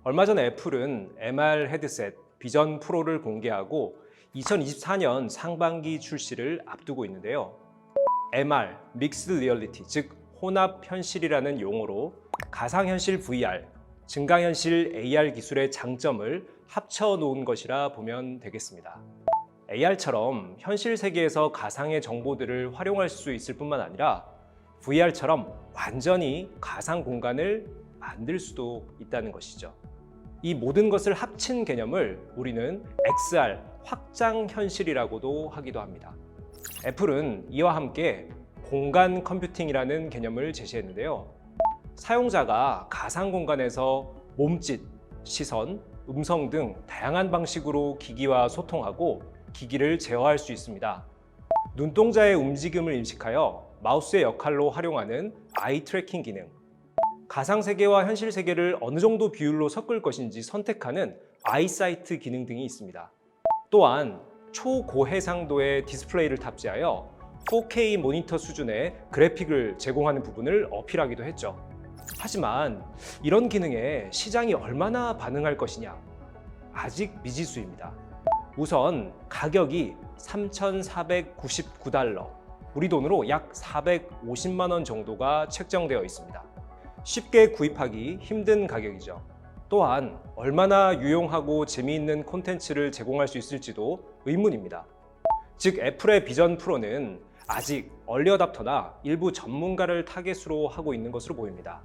얼마 전 애플은 MR 헤드셋 비전 프로를 공개하고 2024년 상반기 출시를 앞두고 있는데요. MR, 믹스드 리얼리티, 즉 혼합 현실이라는 용어로 가상현실 VR, 증강현실 AR 기술의 장점을 합쳐 놓은 것이라 보면 되겠습니다. AR처럼 현실 세계에서 가상의 정보들을 활용할 수 있을 뿐만 아니라 VR처럼 완전히 가상 공간을 만들 수도 있다는 것이죠. 이 모든 것을 합친 개념을 우리는 XR, 확장 현실이라고도 하기도 합니다. 애플은 이와 함께 공간 컴퓨팅이라는 개념을 제시했는데요. 사용자가 가상 공간에서 몸짓, 시선, 음성 등 다양한 방식으로 기기와 소통하고 기기를 제어할 수 있습니다. 눈동자의 움직임을 인식하여 마우스의 역할로 활용하는 아이 트래킹 기능, 가상 세계와 현실 세계를 어느 정도 비율로 섞을 것인지 선택하는 아이사이트 기능 등이 있습니다. 또한 초고해상도의 디스플레이를 탑재하여 4K 모니터 수준의 그래픽을 제공하는 부분을 어필하기도 했죠. 하지만 이런 기능에 시장이 얼마나 반응할 것이냐? 아직 미지수입니다. 우선 가격이 3,499달러, 우리 돈으로 약 450만 원 정도가 책정되어 있습니다. 쉽게 구입하기 힘든 가격이죠. 또한 얼마나 유용하고 재미있는 콘텐츠를 제공할 수 있을지도 의문입니다. 즉 애플의 비전 프로는 아직 얼리 어답터나 일부 전문가를 타겟으로 하고 있는 것으로 보입니다.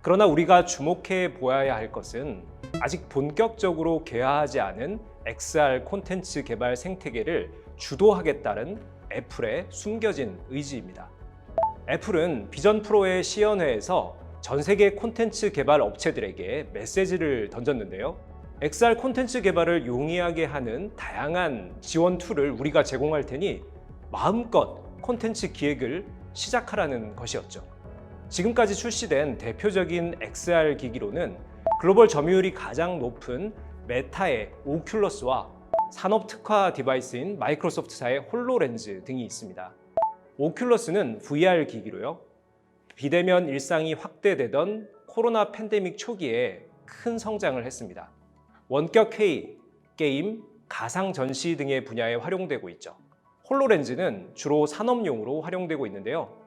그러나 우리가 주목해 보아야 할 것은 아직 본격적으로 개화하지 않은 XR 콘텐츠 개발 생태계를 주도하겠다는 애플의 숨겨진 의지입니다. 애플은 비전 프로의 시연회에서 전 세계 콘텐츠 개발 업체들에게 메시지를 던졌는데요. XR 콘텐츠 개발을 용이하게 하는 다양한 지원 툴을 우리가 제공할 테니 마음껏 콘텐츠 기획을 시작하라는 것이었죠. 지금까지 출시된 대표적인 XR 기기로는 글로벌 점유율이 가장 높은 메타의 오큘러스와 산업 특화 디바이스인 마이크로소프트사의 홀로렌즈 등이 있습니다. 오큘러스는 VR 기기로요. 비대면 일상이 확대되던 코로나 팬데믹 초기에 큰 성장을 했습니다. 원격 회의, 게임, 가상 전시 등의 분야에 활용되고 있죠. 홀로렌즈는 주로 산업용으로 활용되고 있는데요.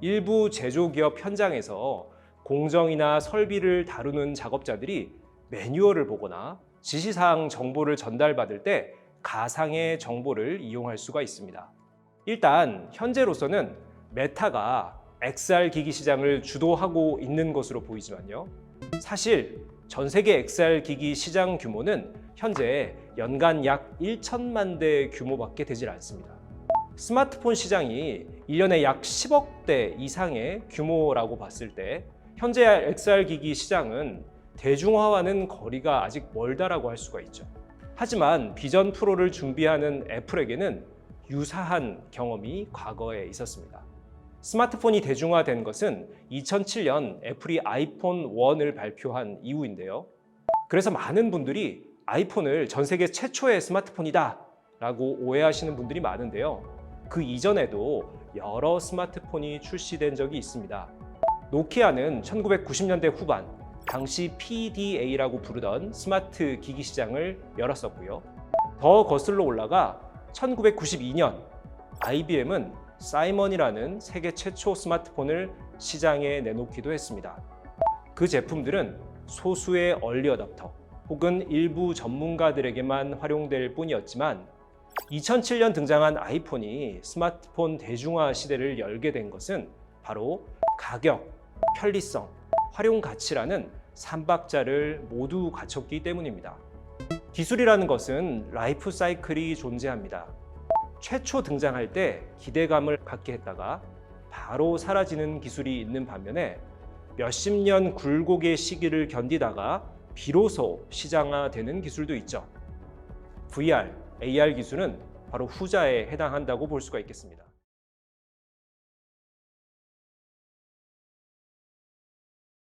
일부 제조기업 현장에서 공정이나 설비를 다루는 작업자들이 매뉴얼을 보거나 지시사항 정보를 전달받을 때 가상의 정보를 이용할 수가 있습니다. 일단 현재로서는 메타가 XR 기기 시장을 주도하고 있는 것으로 보이지만요. 사실 전 세계 XR 기기 시장 규모는 현재 연간 약 1천만 대 규모밖에 되질 않습니다. 스마트폰 시장이 1년에 약 10억 대 이상의 규모라고 봤을 때 현재 XR 기기 시장은 대중화와는 거리가 아직 멀다라고 할 수가 있죠. 하지만 비전 프로를 준비하는 애플에게는 유사한 경험이 과거에 있었습니다. 스마트폰이 대중화된 것은 2007년 애플이 아이폰 1을 발표한 이후인데요. 그래서 많은 분들이 아이폰을 전 세계 최초의 스마트폰이다 라고 오해하시는 분들이 많은데요. 그 이전에도 여러 스마트폰이 출시된 적이 있습니다. 노키아는 1990년대 후반, 당시 PDA라고 부르던 스마트 기기 시장을 열었었고요. 더 거슬러 올라가 1992년 IBM은 사이먼이라는 세계 최초 스마트폰을 시장에 내놓기도 했습니다. 그 제품들은 소수의 얼리 어답터 혹은 일부 전문가들에게만 활용될 뿐이었지만 2007년 등장한 아이폰이 스마트폰 대중화 시대를 열게 된 것은 바로 가격, 편리성, 활용 가치라는 3박자를 모두 갖췄기 때문입니다. 기술이라는 것은 라이프 사이클이 존재합니다. 최초 등장할 때 기대감을 갖게 했다가 바로 사라지는 기술이 있는 반면에 몇십 년 굴곡의 시기를 견디다가 비로소 시장화되는 기술도 있죠. VR, AR 기술은 바로 후자에 해당한다고 볼 수가 있겠습니다.